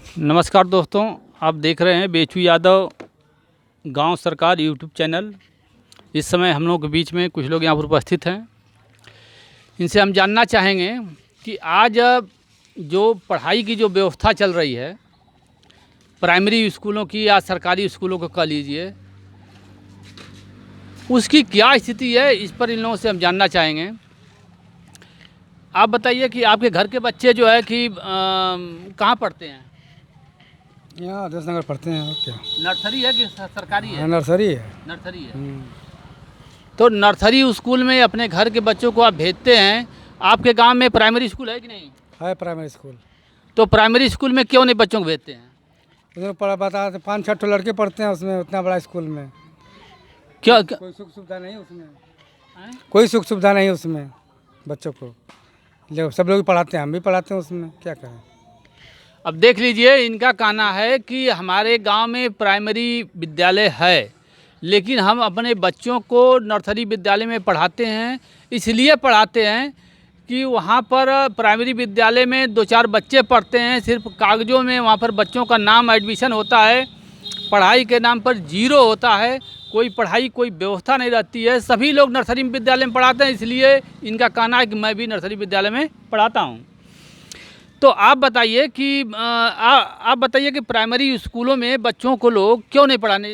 नमस्कार दोस्तों, आप देख रहे हैं बेचू यादव गांव सरकार यूट्यूब चैनल। इस समय हम लोग के बीच में कुछ लोग यहाँ पर उपस्थित हैं। इनसे हम जानना चाहेंगे कि आज जो पढ़ाई की जो व्यवस्था चल रही है प्राइमरी स्कूलों की या सरकारी स्कूलों को कह लीजिए, उसकी क्या स्थिति है, इस पर इन लोगों से हम जानना चाहेंगे। आप बताइए कि आपके घर के बच्चे जो है कि कहाँ पढ़ते हैं? यहाँ आदर्श नगर पढ़ते हैं। और क्या नर्सरी है कि सरकारी है? नर्सरी है। नर्सरी है। तो नर्सरी स्कूल में अपने घर के बच्चों को आप भेजते हैं। आपके गांव में प्राइमरी स्कूल है कि नहीं? है प्राइमरी स्कूल। तो प्राइमरी स्कूल में क्यों नहीं बच्चों को भेजते हैं? उसमें पढ़ा बता 5-6 लड़के पढ़ते हैं उसमें, उतना बड़ा स्कूल में। क्या कोई सुख सुविधा नहीं उसमें। कोई सुख सुविधा नहीं उसमें बच्चों को। जो सब लोग पढ़ाते हैं, हम भी पढ़ाते हैं उसमें, क्या करें। अब देख लीजिए, इनका कहना है कि हमारे गांव में प्राइमरी विद्यालय है, लेकिन हम अपने बच्चों को नर्सरी विद्यालय में पढ़ाते हैं। इसलिए पढ़ाते हैं कि वहाँ पर प्राइमरी विद्यालय में 2-4 बच्चे पढ़ते हैं, सिर्फ कागज़ों में वहाँ पर बच्चों का नाम एडमिशन होता है, पढ़ाई के नाम पर जीरो होता है, कोई पढ़ाई कोई व्यवस्था नहीं रहती है। सभी लोग नर्सरी विद्यालय में पढ़ाते हैं, इसलिए इनका कहना है कि मैं भी नर्सरी विद्यालय में पढ़ाता हूँ। तो आप बताइए कि प्राइमरी स्कूलों में बच्चों को लोग क्यों नहीं पढ़ाने,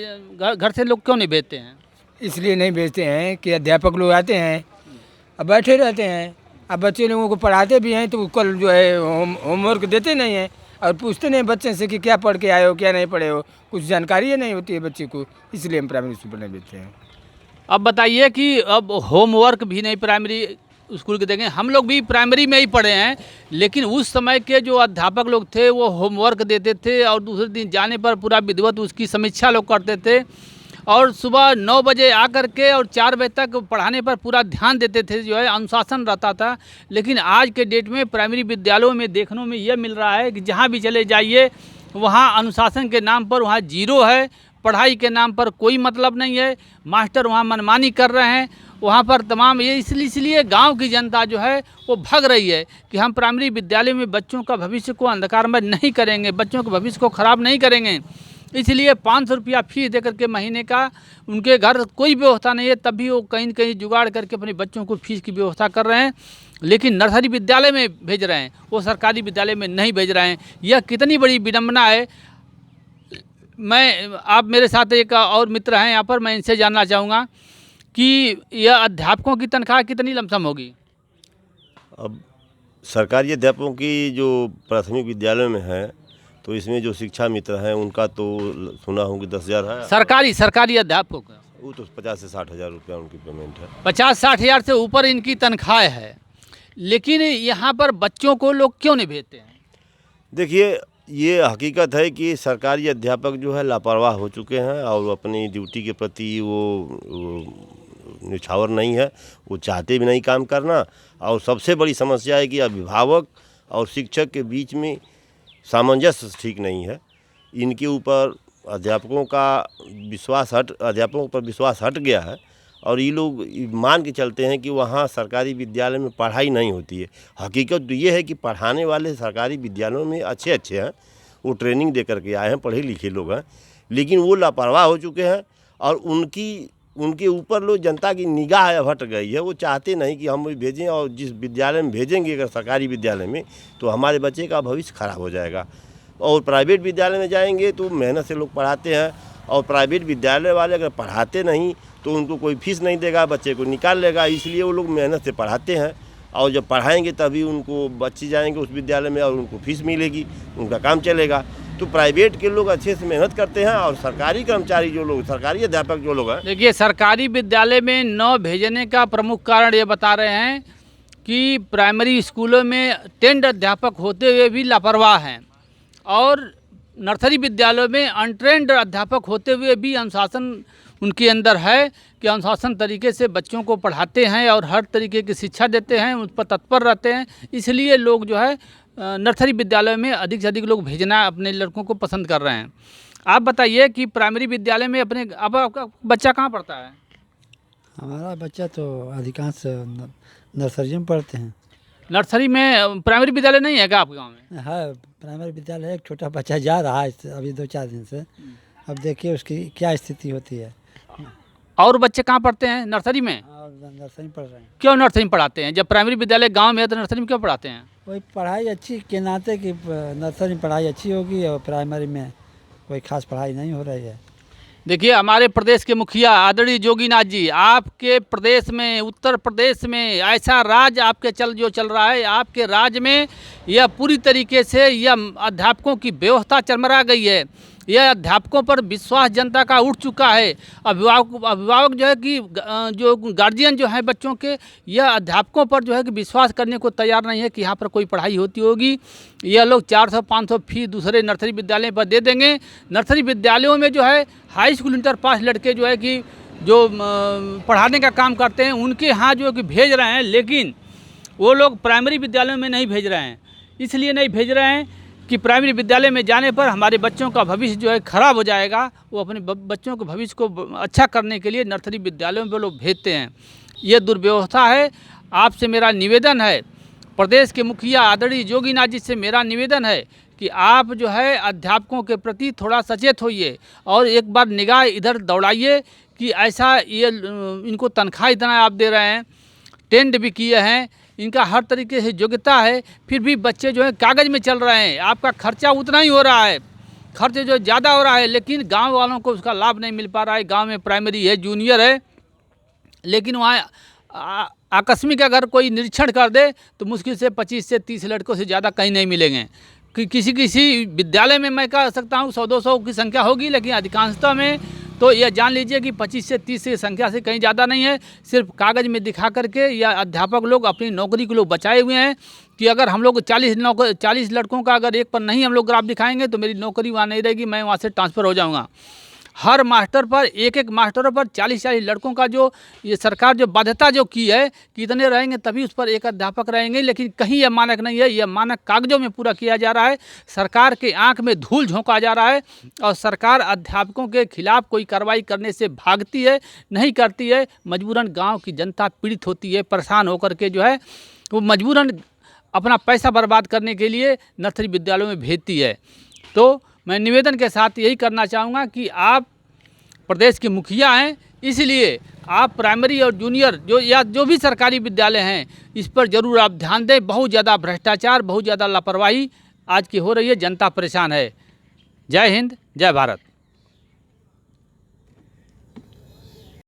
घर से लोग क्यों नहीं भेजते हैं? इसलिए नहीं भेजते हैं कि अध्यापक लोग आते हैं, अब बैठे रहते हैं। अब बच्चे लोगों को पढ़ाते भी हैं तो कल जो है होमवर्क देते नहीं हैं और पूछते नहीं बच्चे से कि क्या पढ़ के आए हो, क्या नहीं पढ़े हो। कुछ जानकारी नहीं होती है बच्चे को, इसलिए हम प्राइमरी स्कूल नहीं भेजते हैं। अब बताइए कि अब होमवर्क भी नहीं प्राइमरी स्कूल के देंगे। हम लोग भी प्राइमरी में ही पढ़े हैं, लेकिन उस समय के जो अध्यापक लोग थे वो होमवर्क देते थे और दूसरे दिन जाने पर पूरा विधिवत उसकी समीक्षा लोग करते थे और सुबह 9 बजे आकर के और 4 बजे तक पढ़ाने पर पूरा ध्यान देते थे, जो है अनुशासन रहता था। लेकिन आज के डेट में प्राइमरी विद्यालयों में देखने में यह मिल रहा है कि जहाँ भी चले जाइए वहाँ अनुशासन के नाम पर वहाँ जीरो है, पढ़ाई के नाम पर कोई मतलब नहीं है, मास्टर वहाँ मनमानी कर रहे हैं। वहाँ पर तमाम ये इसलिए गांव की जनता जो है वो भाग रही है कि हम प्राइमरी विद्यालय में बच्चों का भविष्य को अंधकारमय नहीं करेंगे, बच्चों के भविष्य को ख़राब नहीं करेंगे। इसलिए 500 रुपया फीस दे करके महीने का, उनके घर कोई व्यवस्था नहीं है, तब भी वो कहीं न कहीं जुगाड़ करके अपने बच्चों को फीस की व्यवस्था कर रहे हैं, लेकिन नर्सरी विद्यालय में भेज रहे हैं, वो सरकारी विद्यालय में नहीं भेज रहे हैं। यह कितनी बड़ी विडम्बना है। आप मेरे साथ एक और मित्र हैं यहाँ पर, मैं इनसे जानना चाहूँगा कि यह अध्यापकों की तनख्वाह कितनी लमसम होगी? अब सरकारी अध्यापकों की जो प्राथमिक विद्यालयों में है तो इसमें जो शिक्षा मित्र हैं उनका तो सुना हूँ कि 10,000 है। सरकारी अध्यापकों का वो तो 50 से 60 हज़ार रुपया उनकी पेमेंट है। 50-60 हज़ार से ऊपर इनकी तनख्वाह है, लेकिन यहाँ पर बच्चों को लोग क्यों नहीं भेजते हैं? देखिए, ये हकीकत है कि सरकारी अध्यापक जो है लापरवाह हो चुके हैं और अपनी ड्यूटी के प्रति वो निछावर नहीं है, वो चाहते भी नहीं काम करना। और सबसे बड़ी समस्या है कि अभिभावक और शिक्षक के बीच में सामंजस्य ठीक नहीं है। इनके ऊपर अध्यापकों पर विश्वास हट गया है और ये लोग मान के चलते हैं कि वहाँ सरकारी विद्यालय में पढ़ाई नहीं होती है। हकीकत तो ये है कि पढ़ाने वाले सरकारी विद्यालयों में अच्छे हैं, वो ट्रेनिंग दे करके आए हैं, पढ़े लिखे लोग हैं, लेकिन वो लापरवाह हो चुके हैं और उनके ऊपर लोग जनता की निगाह हट गई है। वो चाहते नहीं कि हम भी भेजें, और जिस विद्यालय में भेजेंगे अगर सरकारी विद्यालय में तो हमारे बच्चे का भविष्य खराब हो जाएगा। और प्राइवेट विद्यालय में जाएंगे तो मेहनत से लोग पढ़ाते हैं, और प्राइवेट विद्यालय वाले अगर पढ़ाते नहीं तो उनको कोई फीस नहीं देगा, बच्चे को निकाल लेगा, इसलिए वो लोग मेहनत से पढ़ाते हैं। और जब पढ़ाएंगे तभी उनको बच्चे जाएंगे उस विद्यालय में और उनको फीस मिलेगी, उनका काम चलेगा। तो प्राइवेट के लोग अच्छे से मेहनत करते हैं और सरकारी कर्मचारी जो लोग, सरकारी अध्यापक जो लोग हैं, देखिए, सरकारी विद्यालय में न भेजने का प्रमुख कारण ये बता रहे हैं कि प्राइमरी स्कूलों में टेंड अध्यापक होते हुए भी लापरवाह हैं और नर्सरी विद्यालयों में अनट्रेंड अध्यापक होते हुए भी अनुशासन उनके अंदर है कि अनुशासन तरीके से बच्चों को पढ़ाते हैं और हर तरीके की शिक्षा देते हैं, उस पर तत्पर रहते हैं। इसलिए लोग जो है नर्सरी विद्यालय में अधिक से अधिक लोग भेजना अपने लड़कों को पसंद कर रहे हैं। आप बताइए कि प्राइमरी विद्यालय में अब आपका बच्चा कहाँ पढ़ता है? हमारा बच्चा तो अधिकांश नर्सरी में पढ़ते हैं। नर्सरी में प्राइमरी विद्यालय नहीं है क्या आपके गांव में? है प्राइमरी विद्यालय है। एक छोटा बच्चा जा रहा है अभी 2-4 दिन से। अब देखिए उसकी क्या स्थिति होती है। और बच्चे कहाँ पढ़ते हैं? नर्सरी में? और नर्सरी पढ़ रहे हैं। क्यों नर्सरी में पढ़ाते हैं? जब प्राइमरी विद्यालय गांव में है तो नर्सरी में क्यों पढ़ाते हैं? कोई पढ़ाई अच्छी के नाते कि नर्सरी में पढ़ाई अच्छी होगी और प्राइमरी में कोई खास पढ़ाई नहीं हो रही है। देखिए, हमारे प्रदेश के मुखिया आदरणीय जोगीनाथ जी, आपके प्रदेश में, उत्तर प्रदेश में ऐसा राज आपके चल रहा है, आपके राज्य में यह पूरी तरीके से यह अध्यापकों की व्यवस्था चरमरा गई है। यह अध्यापकों पर विश्वास जनता का उठ चुका है। अभिभावक जो है कि जो गार्जियन जो है बच्चों के, यह अध्यापकों पर जो है कि विश्वास करने को तैयार नहीं है कि यहाँ पर कोई पढ़ाई होती होगी। यह लोग 400-500 फीस दूसरे नर्सरी विद्यालय पर दे देंगे। नर्सरी विद्यालयों में जो है हाई स्कूल इंटर पास लड़के जो है कि जो पढ़ाने का काम करते हैं उनके यहाँ जो है कि भेज रहे हैं, लेकिन वो लोग प्राइमरी विद्यालयों में नहीं भेज रहे हैं। इसलिए नहीं भेज रहे हैं कि प्राइमरी विद्यालय में जाने पर हमारे बच्चों का भविष्य जो है खराब हो जाएगा। वो अपने बच्चों के भविष्य को अच्छा करने के लिए नर्सरी विद्यालयों में लोग भेजते हैं। ये दुर्व्यवस्था है। आपसे मेरा निवेदन है, प्रदेश के मुखिया आदरणीय जोगीनाथ जी से मेरा निवेदन है कि आप जो है अध्यापकों के प्रति थोड़ा सचेत होइए और एक बार निगाह इधर दौड़ाइए कि ऐसा ये इनको तनख्वाह इतना आप दे रहे हैं, टेंड भी किए हैं, इनका हर तरीके से योग्यता है, फिर भी बच्चे जो है कागज़ में चल रहे हैं। आपका खर्चा उतना ही हो रहा है, खर्च जो ज़्यादा हो रहा है, लेकिन गांव वालों को उसका लाभ नहीं मिल पा रहा है। गांव में प्राइमरी है, जूनियर है, लेकिन वहाँ आकस्मिक अगर कोई निरीक्षण कर दे तो मुश्किल से 25 से 30 लड़कों से ज़्यादा कहीं नहीं मिलेंगे। किसी विद्यालय में मैं कह सकता हूँ 100-200 की संख्या होगी, लेकिन अधिकांशतः में तो यह जान लीजिए कि 25 से 30 की संख्या से कहीं ज़्यादा नहीं है। सिर्फ कागज़ में दिखा करके या अध्यापक लोग अपनी नौकरी को लोग बचाए हुए हैं कि अगर हम लोग 40 लड़कों का अगर एक पर नहीं हम लोग ग्राफ दिखाएंगे तो मेरी नौकरी वहाँ नहीं रहेगी, मैं वहाँ से ट्रांसफ़र हो जाऊँगा। हर मास्टर पर, एक मास्टरों पर 40 लड़कों का जो ये सरकार जो बाध्यता जो की है कि इतने रहेंगे तभी उस पर एक अध्यापक रहेंगे, लेकिन कहीं यह मानक नहीं है। यह मानक कागजों में पूरा किया जा रहा है। सरकार के आंख में धूल झोंका जा रहा है और सरकार अध्यापकों के खिलाफ कोई कार्रवाई करने से भागती है, नहीं करती है। मजबूरन गाँव की जनता पीड़ित होती है, परेशान होकर के जो है वो मजबूरन अपना पैसा बर्बाद करने के लिए नर्सरी विद्यालयों में भेजती है। तो मैं निवेदन के साथ यही करना चाहूँगा कि आप प्रदेश के मुखिया हैं, इसलिए आप प्राइमरी और जूनियर जो भी सरकारी विद्यालय हैं इस पर ज़रूर आप ध्यान दें। बहुत ज़्यादा भ्रष्टाचार, बहुत ज़्यादा लापरवाही आज की हो रही है, जनता परेशान है। जय हिंद, जय भारत।